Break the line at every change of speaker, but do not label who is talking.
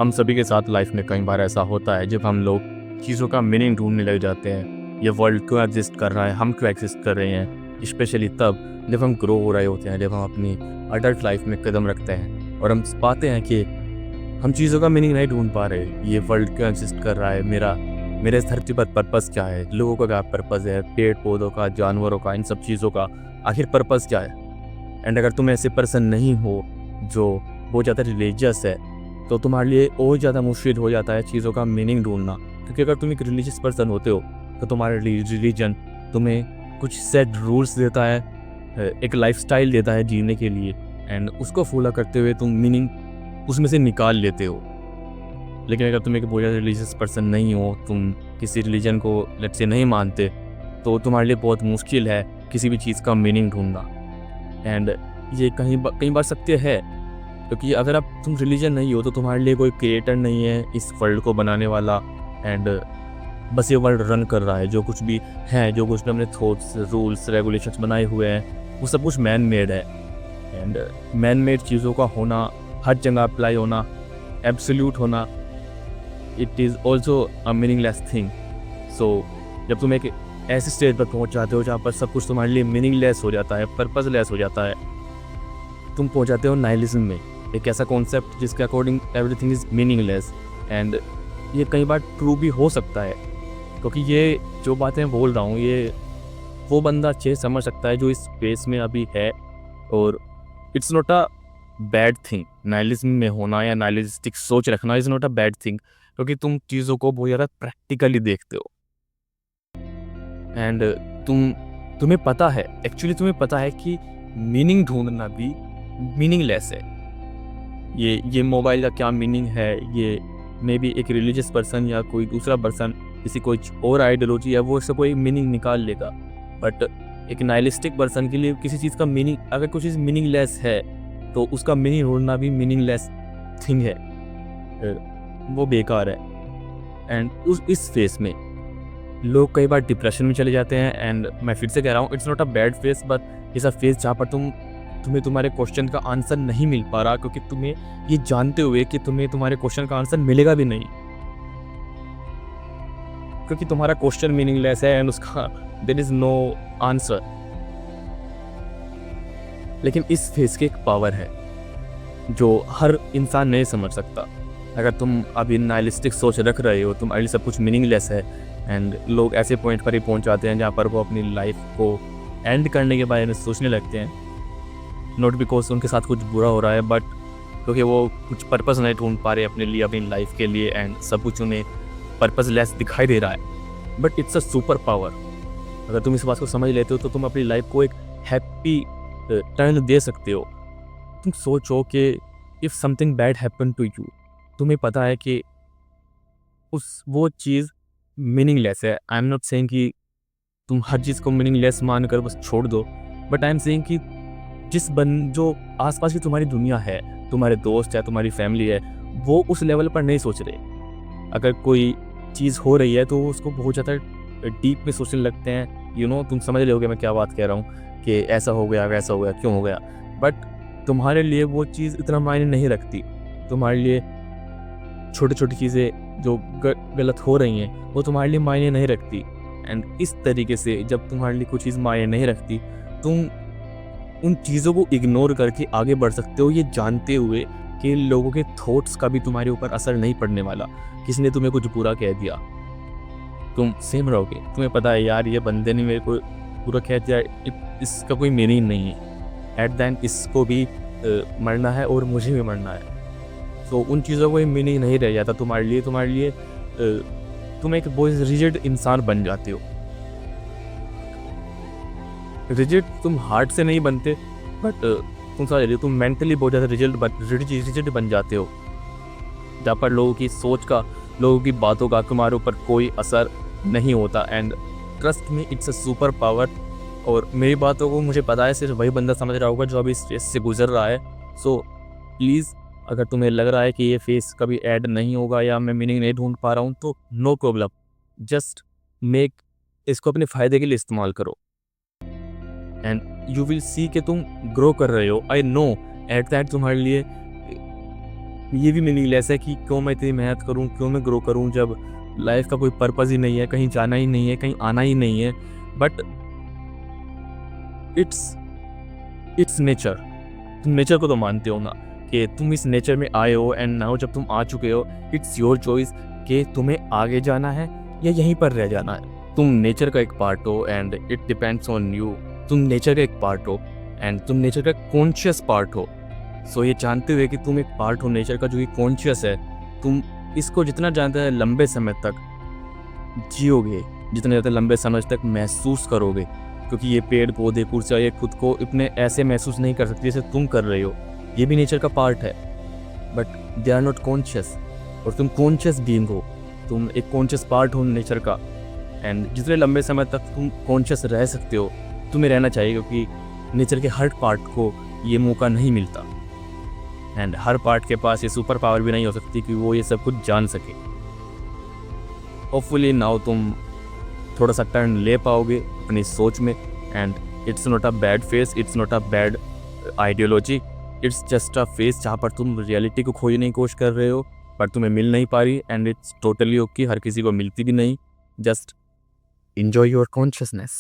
हम सभी के साथ लाइफ में कई बार ऐसा होता है जब हम लोग चीज़ों का मीनिंग ढूंढने लग जाते हैं। ये वर्ल्ड क्यों एग्जिस्ट कर रहा है, हम क्यों एग्जिस्ट कर रहे हैं, स्पेशली तब जब हम ग्रो हो रहे होते हैं, जब हम अपनी अडल्ट लाइफ में कदम रखते हैं और हम पाते हैं कि हम चीज़ों का मीनिंग नहीं ढूंढ पा रहे। ये वर्ल्ड क्यों एग्जिस्ट कर रहा है, मेरे इस धरती पर पर्पज़ क्या है, लोगों का क्या पर्पज़ है, पेड़ पौधों का, जानवरों का, इन सब चीज़ों का आखिर पर्पज़ क्या है। एंड अगर तुम ऐसे पर्सन नहीं हो जो बहुत ज़्यादा रिलीजियस है, तो तुम्हारे लिए और ज़्यादा मुश्किल हो जाता है चीज़ों का मीनिंग ढूंढना। क्योंकि अगर तुम एक रिलीजियस पर्सन होते हो तो तुम्हारा रिलीजन तुम्हें कुछ सेट रूल्स देता है, एक लाइफस्टाइल देता है जीने के लिए, एंड उसको फॉलो करते हुए तुम मीनिंग उसमें से निकाल लेते हो। लेकिन अगर तुम एक बहुत ज़्यादा रिलीजियस पर्सन नहीं हो, तुम किसी रिलीजन को लेट्स से नहीं मानते, तो तुम्हारे लिए बहुत मुश्किल है किसी भी चीज़ का मीनिंग ढूंढना। एंड ये कई बार सत्य है, क्योंकि अगर आप तुम रिलीजन नहीं हो तो तुम्हारे लिए कोई क्रिएटर नहीं है इस वर्ल्ड को बनाने वाला, एंड बस ये वर्ल्ड रन कर रहा है। जो कुछ भी है, जो कुछ भी हमने थॉट्स, रूल्स, रेगुलेशंस बनाए हुए हैं, वो सब कुछ मैन मेड है। एंड मैन मेड चीज़ों का होना, हर जगह अप्लाई होना, एब्सोल्यूट होना, it is also a meaningless thing. So जब तुम एक ऐसे स्टेज पर पहुंच जाते हो जहाँ पर सब कुछ तुम्हारे लिए मीनिंगलेस हो जाता है, पर्पसलेस हो जाता है, तुम पहुंच जाते हो नाइलिज्म में, एक ऐसा कॉन्सेप्ट जिसके according everything is meaningless. And ये कई बार ट्रू भी हो सकता है, क्योंकि ये जो बातें बोल रहा हूँ ये वो बंदा अच्छे से समझ सकता है जो इस स्पेस में अभी है। और it's not a bad thing, nihilism में होना या नाइलिस्टिक सोच रखना is not a bad thing, क्योंकि तुम चीज़ों को बहुत ज़्यादा प्रैक्टिकली देखते हो। एंड तुम्हें पता है, एक्चुअली तुम्हें पता है कि मीनिंग ढूंढना भी मीनिंगलेस है। ये मोबाइल का क्या मीनिंग है, ये मे बी एक रिलीजियस पर्सन या कोई दूसरा पर्सन किसी कोई और आइडियोलॉजी है वो इससे कोई मीनिंग निकाल लेगा। बट एक नाइलिस्टिक पर्सन के लिए किसी चीज़ का मीनिंग, अगर कुछ चीज़ मीनिंगलेस है तो उसका मीनिंग ढूंढना भी मीनिंगलेस थिंग है, वो बेकार है। एंड इस फेस में लोग कई बार डिप्रेशन में चले जाते हैं। एंड मैं फिर से कह रहा हूँ, it's not a bad face, but it's a face जहाँ पर तुम्हें तुम्हारे क्वेश्चन का आंसर नहीं मिल पा रहा, क्योंकि तुम्हें ये जानते हुए कि तुम्हें तुम्हारे क्वेश्चन का आंसर मिलेगा भी नहीं, क्योंकि तुम्हारा क्वेश्चन मीनिंगलेस है एंड उसका देयर इज नो आंसर। लेकिन इस फेस की एक पावर है जो हर इंसान नहीं समझ सकता। अगर तुम अभी नाइलिस्टिक सोच रख रहे हो, तुम अभी सब कुछ मीनिंगलेस है, एंड लोग ऐसे पॉइंट पर ही पहुंच जाते हैं जहाँ पर वो अपनी लाइफ को एंड करने के बारे में सोचने लगते हैं, नॉट बिकॉज उनके साथ कुछ बुरा हो रहा है, बट क्योंकि वो कुछ पर्पस नहीं ढूंढ पा रहे अपने लिए, अपनी लाइफ के लिए, एंड सब कुछ उन्हें पर्पसलेस दिखाई दे रहा है। But it's a super power. अगर तुम इस बात को समझ लेते हो तो तुम अपनी लाइफ को एक हैप्पी टर्न दे सकते हो। तुम सोचो कि if something bad happen to you, तुम्हें पता है कि वो चीज़ मीनिंगलेस है। आई एम नॉट सेइंग कि तुम हर चीज़ को मीनिंगलेस मानकर बस छोड़ दो, बट आई एम सेइंग कि जो आसपास की तुम्हारी दुनिया है, तुम्हारे दोस्त है, तुम्हारी फैमिली है, वो उस लेवल पर नहीं सोच रहे। अगर कोई चीज़ हो रही है तो उसको बहुत ज़्यादा डीप में सोचने लगते हैं। तुम समझ रहे होगे मैं क्या बात कह रहा हूँ, कि ऐसा हो गया, वैसा हो गया, क्यों हो गया। बट तुम्हारे लिए वो चीज़ इतना मायने नहीं रखती। तुम्हारे लिए छोटी छोटी चीज़ें जो गलत हो रही हैं वो तुम्हारे लिए मायने नहीं रखती। एंड इस तरीके से जब तुम्हारे लिए कोई चीज़ मायने नहीं रखती, तुम उन चीज़ों को इग्नोर करके आगे बढ़ सकते हो, ये जानते हुए कि लोगों के थॉट्स का भी तुम्हारे ऊपर असर नहीं पड़ने वाला। किसी ने तुम्हें कुछ बुरा कह दिया, तुम सेम रहोगे। तुम्हें पता है यार ये बंदे ने मेरे को बुरा कह दिया, इसका कोई मीनिंग नहीं है। एट द एंड इसको भी मरना है और मुझे भी मरना है। तो उन चीज़ों को मीनिंग नहीं रह जाता तुम्हारे लिए तुम एक बहुत रिजिड इंसान बन जाते हो। रिजिड तुम हार्ट से नहीं बनते, बट तुम समझ रहे हो, तुम मेंटली बहुत ज़्यादा रिजिड बन जाते हो, जहाँ पर लोगों की सोच का, लोगों की बातों का तुम्हारे ऊपर कोई असर नहीं होता। And trust me, it's a super power. और मेरी बातों को मुझे पता है सिर्फ वही बंदा समझ रहा होगा जो अभी इस फेस से गुजर रहा है। सो प्लीज़, अगर तुम्हें लग रहा है कि ये फेस कभी ऐड नहीं होगा या मैं मीनिंग नहीं ढूंढ पा रहा हूँ, तो नो प्रॉब्लम, जस्ट मेक इसको अपने फ़ायदे के लिए इस्तेमाल करो, एंड यू विल सी कि तुम ग्रो कर रहे हो। आई नो एट दैट तुम्हारे लिए ये भी मीनिंगलेस है कि क्यों मैं इतनी मेहनत करूँ, क्यों मैं ग्रो करूँ, जब लाइफ का कोई पर्पस ही नहीं है, कहीं जाना ही नहीं है, कहीं आना ही नहीं है। But it's it's nature. तुम नेचर को तो मानते हो ना, कि तुम इस नेचर में आए हो, एंड नाउ जब तुम आ चुके हो, इट्स योर चॉइस कि तुम्हें आगे जाना है या यहीं पर रह जाना है। तुम नेचर का एक पार्ट हो and it depends on you. तुम नेचर का एक पार्ट हो एंड तुम नेचर का कॉन्शियस पार्ट हो। सो ये जानते हुए कि तुम एक पार्ट हो नेचर का जो कि कॉन्शियस है, तुम इसको जितना ज़्यादा लंबे समय तक जियोगे, जितने ज़्यादा लंबे समय तक महसूस करोगे, क्योंकि ये पेड़ पौधे कुर्सियाँ ये खुद को इतने ऐसे महसूस नहीं कर सकते जैसे तुम कर रहे हो। ये भी नेचर का पार्ट है, but they are not conscious. और तुम कॉन्शियस बीइंग हो, तुम एक कॉन्शियस पार्ट हो नेचर का। एंड जितने लंबे समय तक तुम कॉन्शियस रह सकते हो, तुम्हें रहना चाहिए, क्योंकि नेचर के हर पार्ट को ये मौका नहीं मिलता। एंड हर पार्ट के पास ये सुपर पावर भी नहीं हो सकती कि वो ये सब कुछ जान सके। होपफुली नाउ तुम थोड़ा सा टर्न ले पाओगे अपनी सोच में। And it's not a bad face, it's not a bad ideology, it's just a face जहाँ पर तुम रियलिटी को खोजने की कोशिश कर रहे हो पर तुम्हें मिल नहीं पा रही। एंड इट्स टोटली ओके, हर किसी को मिलती भी नहीं। Just enjoy your consciousness.